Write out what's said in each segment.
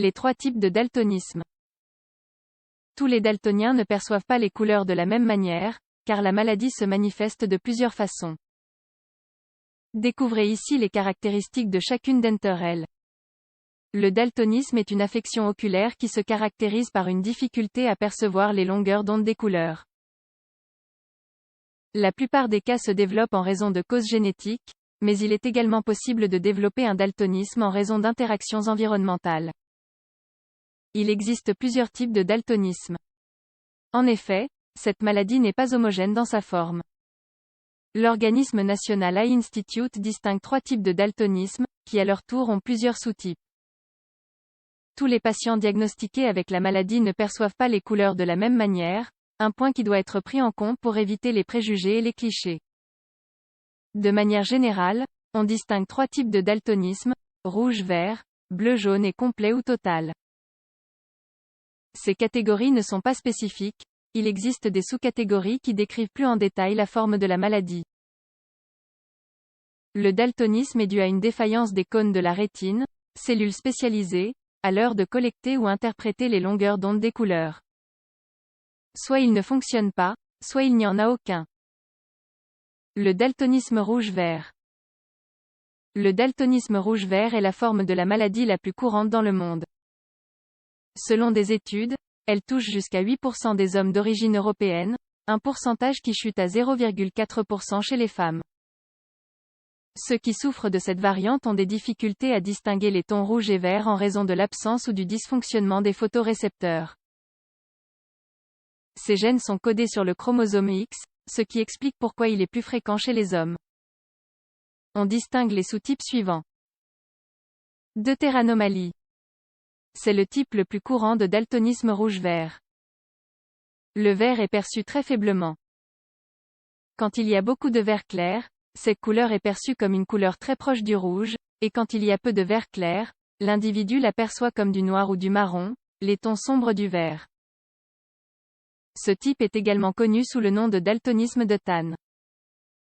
Les 3 types de daltonisme. Tous les daltoniens ne perçoivent pas les couleurs de la même manière, car la maladie se manifeste de plusieurs façons. Découvrez ici les caractéristiques de chacune d'entre elles. Le daltonisme est une affection oculaire qui se caractérise par une difficulté à percevoir les longueurs d'onde des couleurs. La plupart des cas se développent en raison de causes génétiques, mais il est également possible de développer un daltonisme en raison d'interactions environnementales. Il existe plusieurs types de daltonisme. En effet, cette maladie n'est pas homogène dans sa forme. L'organisme National Eye Institute distingue 3 types de daltonisme, qui à leur tour ont plusieurs sous-types. Tous les patients diagnostiqués avec la maladie ne perçoivent pas les couleurs de la même manière, un point qui doit être pris en compte pour éviter les préjugés et les clichés. De manière générale, on distingue 3 types de daltonisme, rouge-vert, bleu-jaune et complet ou total. Ces catégories ne sont pas spécifiques, il existe des sous-catégories qui décrivent plus en détail la forme de la maladie. Le daltonisme est dû à une défaillance des cônes de la rétine, cellules spécialisées, à l'heure de collecter ou interpréter les longueurs d'onde des couleurs. Soit il ne fonctionne pas, soit il n'y en a aucun. Le daltonisme rouge-vert. Le daltonisme rouge-vert est la forme de la maladie la plus courante dans le monde. Selon des études, elle touche jusqu'à 8% des hommes d'origine européenne, un pourcentage qui chute à 0,4% chez les femmes. Ceux qui souffrent de cette variante ont des difficultés à distinguer les tons rouge et vert en raison de l'absence ou du dysfonctionnement des photorécepteurs. Ces gènes sont codés sur le chromosome X, ce qui explique pourquoi il est plus fréquent chez les hommes. On distingue les sous-types suivants. Deutéranomalie. C'est le type le plus courant de daltonisme rouge-vert. Le vert est perçu très faiblement. Quand il y a beaucoup de vert clair, cette couleur est perçue comme une couleur très proche du rouge, et quand il y a peu de vert clair, l'individu l'aperçoit comme du noir ou du marron, les tons sombres du vert. Ce type est également connu sous le nom de daltonisme de Tan.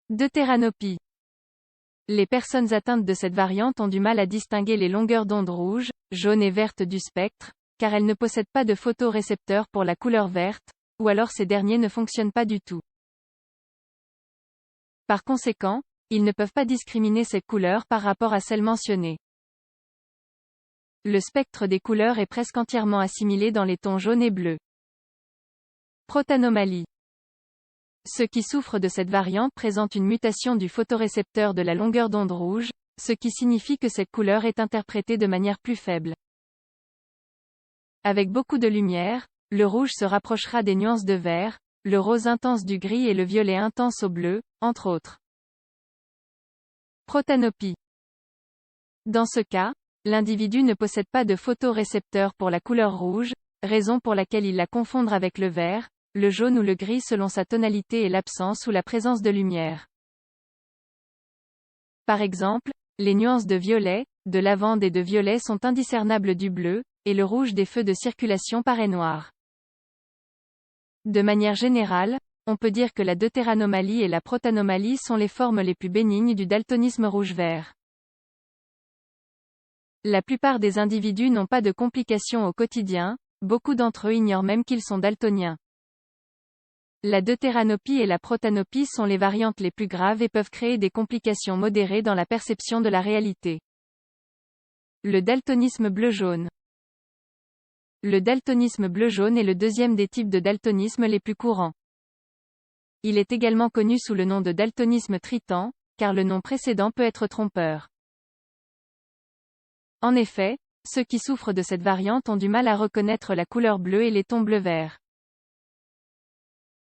Deutéranopie. Les personnes atteintes de cette variante ont du mal à distinguer les longueurs d'onde rouges, jaunes et vertes du spectre, car elles ne possèdent pas de photorécepteurs pour la couleur verte, ou alors ces derniers ne fonctionnent pas du tout. Par conséquent, ils ne peuvent pas discriminer ces couleurs par rapport à celles mentionnées. Le spectre des couleurs est presque entièrement assimilé dans les tons jaunes et bleus. Protanomalie. Ceux qui souffrent de cette variante présentent une mutation du photorécepteur de la longueur d'onde rouge, ce qui signifie que cette couleur est interprétée de manière plus faible. Avec beaucoup de lumière, le rouge se rapprochera des nuances de vert, le rose intense du gris et le violet intense au bleu, entre autres. Protanopie. Dans ce cas, l'individu ne possède pas de photorécepteur pour la couleur rouge, raison pour laquelle il la confondra avec le vert, le jaune ou le gris selon sa tonalité et l'absence ou la présence de lumière. Par exemple, les nuances de violet, de lavande et de violet sont indiscernables du bleu, et le rouge des feux de circulation paraît noir. De manière générale, on peut dire que la deutéranomalie et la protanomalie sont les formes les plus bénignes du daltonisme rouge-vert. La plupart des individus n'ont pas de complications au quotidien, beaucoup d'entre eux ignorent même qu'ils sont daltoniens. La deutéranopie et la protanopie sont les variantes les plus graves et peuvent créer des complications modérées dans la perception de la réalité. Le daltonisme bleu-jaune. Le daltonisme bleu-jaune est le deuxième des types de daltonisme les plus courants. Il est également connu sous le nom de daltonisme tritan, car le nom précédent peut être trompeur. En effet, ceux qui souffrent de cette variante ont du mal à reconnaître la couleur bleue et les tons bleu-vert.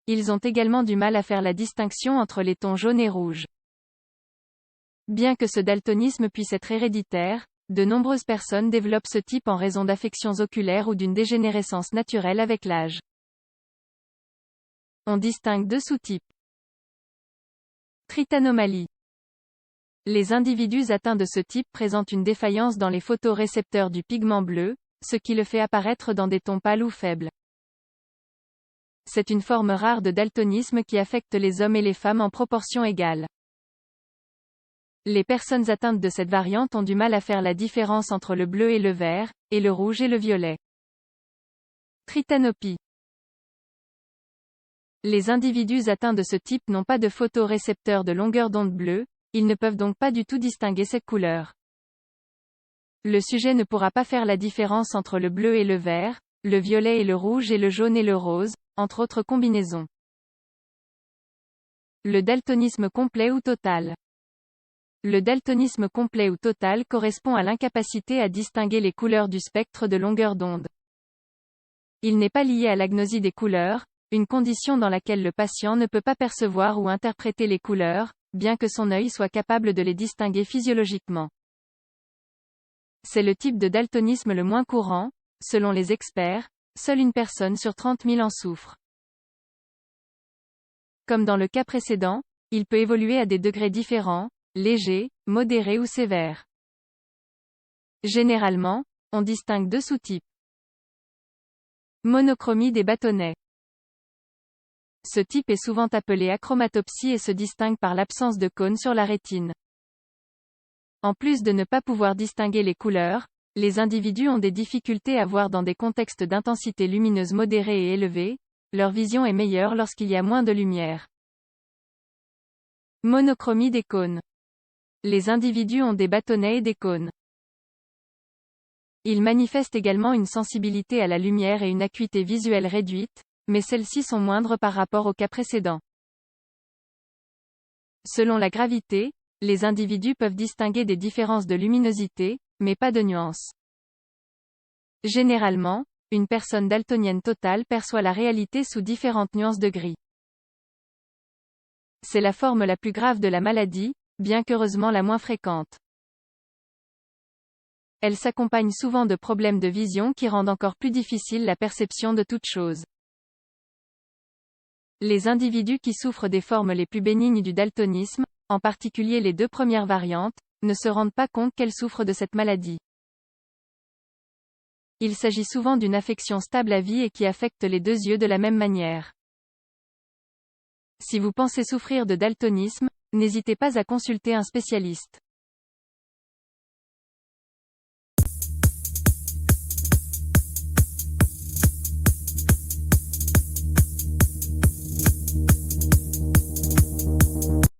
Ils ont également du mal à faire la distinction entre les tons jaune et rouge. Bien que ce daltonisme puisse être héréditaire, de nombreuses personnes développent ce type en raison d'affections oculaires ou d'une dégénérescence naturelle avec l'âge. On distingue 2 sous-types. Tritanomalie. Les individus atteints de ce type présentent une défaillance dans les photorécepteurs du pigment bleu, ce qui le fait apparaître dans des tons pâles ou faibles. C'est une forme rare de daltonisme qui affecte les hommes et les femmes en proportion égale. Les personnes atteintes de cette variante ont du mal à faire la différence entre le bleu et le vert, et le rouge et le violet. Tritanopie. Les individus atteints de ce type n'ont pas de photorécepteurs de longueur d'onde bleue, ils ne peuvent donc pas du tout distinguer cette couleur. Le sujet ne pourra pas faire la différence entre le bleu et le vert, le violet et le rouge et le jaune et le rose, entre autres combinaisons. Le daltonisme complet ou total. Le daltonisme complet ou total correspond à l'incapacité à distinguer les couleurs du spectre de longueur d'onde. Il n'est pas lié à l'agnosie des couleurs, une condition dans laquelle le patient ne peut pas percevoir ou interpréter les couleurs, bien que son œil soit capable de les distinguer physiologiquement. C'est le type de daltonisme le moins courant, selon les experts, seule une personne sur 30 000 en souffre. Comme dans le cas précédent, il peut évoluer à des degrés différents, légers, modérés ou sévères. Généralement, on distingue deux sous-types. Monochromie des bâtonnets. Ce type est souvent appelé achromatopsie et se distingue par l'absence de cône sur la rétine. En plus de ne pas pouvoir distinguer les couleurs, les individus ont des difficultés à voir dans des contextes d'intensité lumineuse modérée et élevée, leur vision est meilleure lorsqu'il y a moins de lumière. Monochromie des cônes. Les individus ont des bâtonnets et des cônes. Ils manifestent également une sensibilité à la lumière et une acuité visuelle réduite, mais celles-ci sont moindres par rapport au cas précédent. Selon la gravité, les individus peuvent distinguer des différences de luminosité, mais pas de nuances. Généralement, une personne daltonienne totale perçoit la réalité sous différentes nuances de gris. C'est la forme la plus grave de la maladie, bien qu'heureusement la moins fréquente. Elle s'accompagne souvent de problèmes de vision qui rendent encore plus difficile la perception de toute chose. Les individus qui souffrent des formes les plus bénignes du daltonisme, en particulier les deux premières variantes, ne se rendent pas compte qu'elles souffrent de cette maladie. Il s'agit souvent d'une affection stable à vie et qui affecte les deux yeux de la même manière. Si vous pensez souffrir de daltonisme, n'hésitez pas à consulter un spécialiste.